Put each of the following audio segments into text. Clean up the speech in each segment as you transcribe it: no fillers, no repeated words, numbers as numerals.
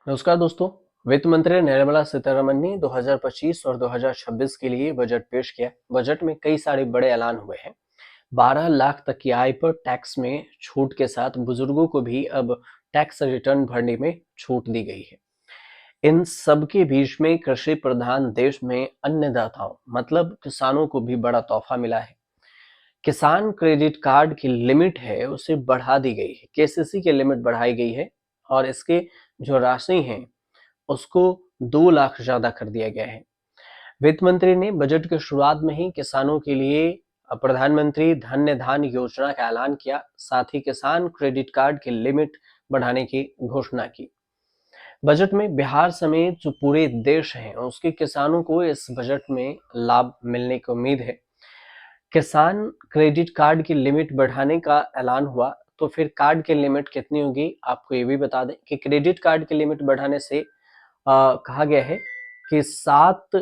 नमस्कार दोस्तों। वित्त मंत्री निर्मला सीतारमण ने 2025 और 2026 के लिए बजट पेश किया। बजट में कई सारे बड़े ऐलान हुए हैं। 12 लाख तक की आय पर टैक्स में छूट के साथ बुजुर्गों को भी अब टैक्स रिटर्न भरने में छूट दी गई है। इन सब के बीच में कृषि प्रधान देश में अन्नदाताओं मतलब किसानों को भी बड़ा तोहफा मिला है। किसान क्रेडिट कार्ड की लिमिट है उसे बढ़ा दी गई है। केसीसी की लिमिट बढ़ाई गई है और इसके जो राशि हैं उसको 2 लाख ज्यादा कर दिया गया है। वित्त मंत्री ने बजट की शुरुआत में ही किसानों के लिए प्रधानमंत्री धन्य धान योजना का ऐलान किया। साथ ही किसान क्रेडिट कार्ड की लिमिट बढ़ाने की घोषणा की। बजट में बिहार समेत जो पूरे देश है उसके किसानों को इस बजट में लाभ मिलने की उम्मीद है। किसान क्रेडिट कार्ड की लिमिट बढ़ाने का ऐलान हुआ तो फिर कार्ड की लिमिट कितनी होगी आपको ये भी बता दें कि क्रेडिट कार्ड की लिमिट बढ़ाने से कहा गया है कि 7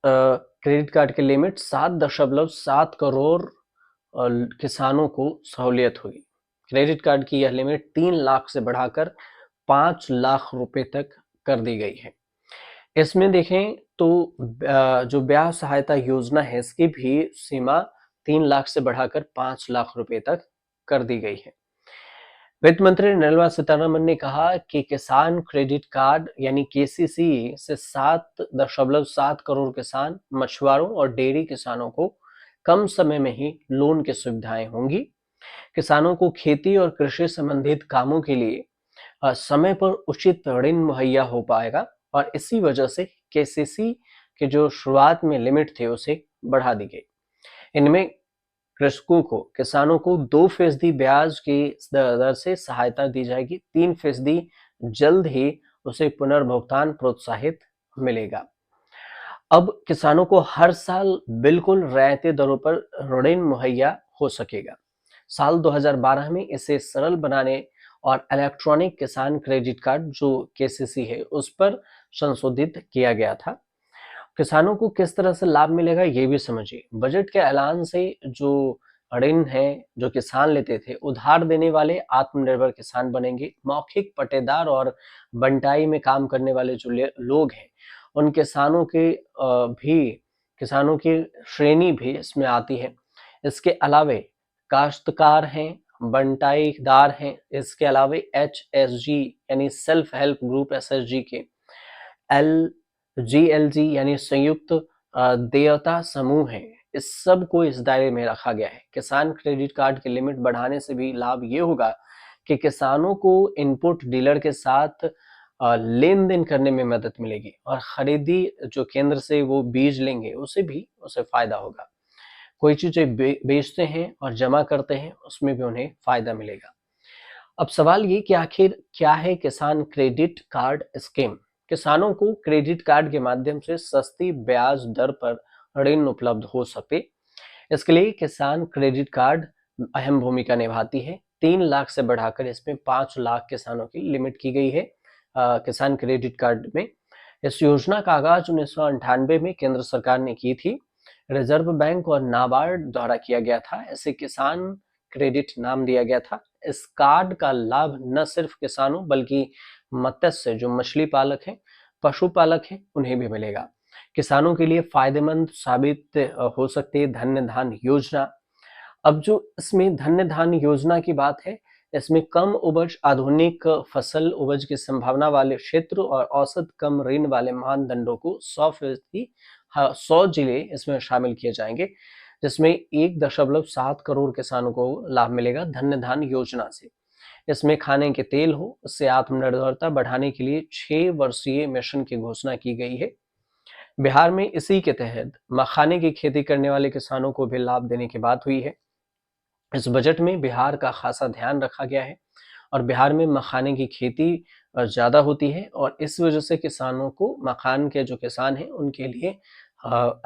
क्रेडिट कार्ड की लिमिट 7.7 करोड़ किसानों को सहूलियत हुई। क्रेडिट कार्ड की यह लिमिट 3 लाख से बढ़ाकर 5 लाख रुपए तक कर दी गई है। इसमें देखें तो जो ब्याह सहायता योजना है इसकी भी सीमा 3 लाख से बढ़ाकर 5 लाख रुपए तक कर दी गई है। वित्त मंत्री निर्मला सीतारमण ने कहा कि किसान क्रेडिट कार्ड यानी केसीसी से 7.7 करोड़ किसान, मछुआरों और डेयरी किसानों को कम समय में ही लोन की सुविधाएं होंगी। किसानों को खेती और कृषि संबंधित कामों के लिए समय पर उचित ऋण मुहैया हो पाएगा और इसी वजह से केसीसी के जो शुरुआत में लिमिट थे उसे बढ़ा दी गई। इनमें कृषकों को किसानों को 2% ब्याज की दर से सहायता दी जाएगी। 3% जल्द ही उसे पुनर्भुगतान प्रोत्साहित मिलेगा। अब किसानों को हर साल बिल्कुल रियायती दरों पर ऋण मुहैया हो सकेगा। साल 2012 में इसे सरल बनाने और इलेक्ट्रॉनिक किसान क्रेडिट कार्ड जो केसीसी है उस पर संशोधित किया गया था। किसानों को किस तरह से लाभ मिलेगा ये भी समझिए। बजट के ऐलान से जो ऋण है जो किसान लेते थे उधार देने वाले आत्मनिर्भर किसान बनेंगे। मौखिक पट्टेदार और बंटाई में काम करने वाले जो लोग हैं उन किसानों के भी किसानों की श्रेणी भी इसमें आती है। इसके अलावे काश्तकार हैं, बंटाईदार हैं, इसके अलावे HSG यानी सेल्फ हेल्प ग्रुप SHG के GLG यानी संयुक्त देयता समूह है। इस सब को इस दायरे में रखा गया है। किसान क्रेडिट कार्ड की लिमिट बढ़ाने से भी लाभ ये होगा कि किसानों को इनपुट डीलर के साथ लेन देन करने में मदद मिलेगी और खरीदी जो केंद्र से वो बीज लेंगे उसे फायदा होगा। कोई चीजें बेचते हैं और जमा करते हैं उसमें भी उन्हें फायदा मिलेगा। अब सवाल ये कि आखिर क्या है किसान क्रेडिट कार्ड स्कीम। किसानों को क्रेडिट कार्ड के माध्यम से सस्ती ब्याज दर पर ऋण उपलब्ध हो सके इसके लिए किसान क्रेडिट कार्ड अहम भूमिका निभाती है। 3 लाख से बढ़ाकर इसमें 5 लाख किसानों की लिमिट की गई है किसान क्रेडिट कार्ड में। इस योजना का आगाज 1998 में केंद्र सरकार ने की थी। रिजर्व बैंक और नाबार्ड द्वारा किया गया था। इसे किसान क्रेडिट नाम दिया गया था। इस कार्ड का लाभ न सिर्फ किसानों बल्कि मत्स्य जो मछली पालक हैं, पशुपालक हैं उन्हें भी मिलेगा। किसानों के लिए फायदेमंद साबित हो सकती है धन्य धान योजना। अब जो इसमें धन्य धान योजना की बात है इसमें कम उपज, आधुनिक फसल उपज की संभावना वाले क्षेत्र और औसत कम ऋण वाले मानदंडों को 100% 100 जिले इसमें शामिल किए जाएंगे जिसमें 1.7 करोड़ किसानों को लाभ मिलेगा धन्य धान योजना से। इसमें खाने के तेल हो उससे आत्मनिर्भरता बढ़ाने के लिए 6 वर्षीय मिशन की घोषणा की गई है। बिहार में इसी के तहत मखाने की खेती करने वाले किसानों को भी लाभ देने की बात हुई है। इस बजट में बिहार का खासा ध्यान रखा गया है और बिहार में मखाने की खेती ज़्यादा होती है और इस वजह से किसानों को मखान के जो किसान हैं उनके लिए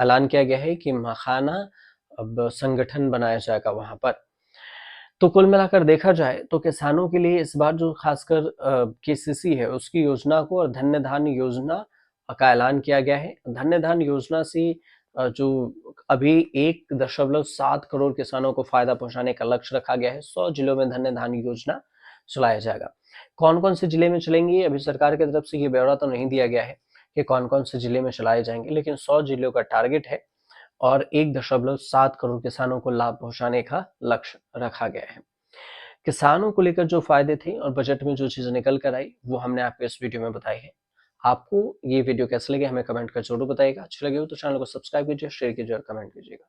ऐलान किया गया है कि मखाना अब संगठन बनाया जाएगा वहाँ पर। तो कुल मिलाकर देखा जाए तो किसानों के लिए इस बार जो खासकर केसीसी है उसकी योजना को और धन्य धान योजना का ऐलान किया गया है। धन्य धान योजना से जो अभी 1.7 करोड़ किसानों को फायदा पहुंचाने का लक्ष्य रखा गया है। 100 जिलों में धन्य धान योजना चलाया जाएगा। कौन कौन से जिले में चलेंगे, अभी सरकार की तरफ से ये ब्यौरा तो नहीं दिया गया है कि कौन कौन से जिले में चलाए जाएंगे, लेकिन 100 जिलों का टारगेट है और 1.7 करोड़ किसानों को लाभ पहुंचाने का लक्ष्य रखा गया है। किसानों को लेकर जो फायदे थे और बजट में जो चीजें निकल कर आई वो हमने आपको इस वीडियो में बताई है। आपको ये वीडियो कैसे लगे हमें कमेंट कर जरूर बताइएगा। अच्छी लगी हो तो चैनल को सब्सक्राइब कीजिए, शेयर कीजिए और कमेंट कीजिएगा।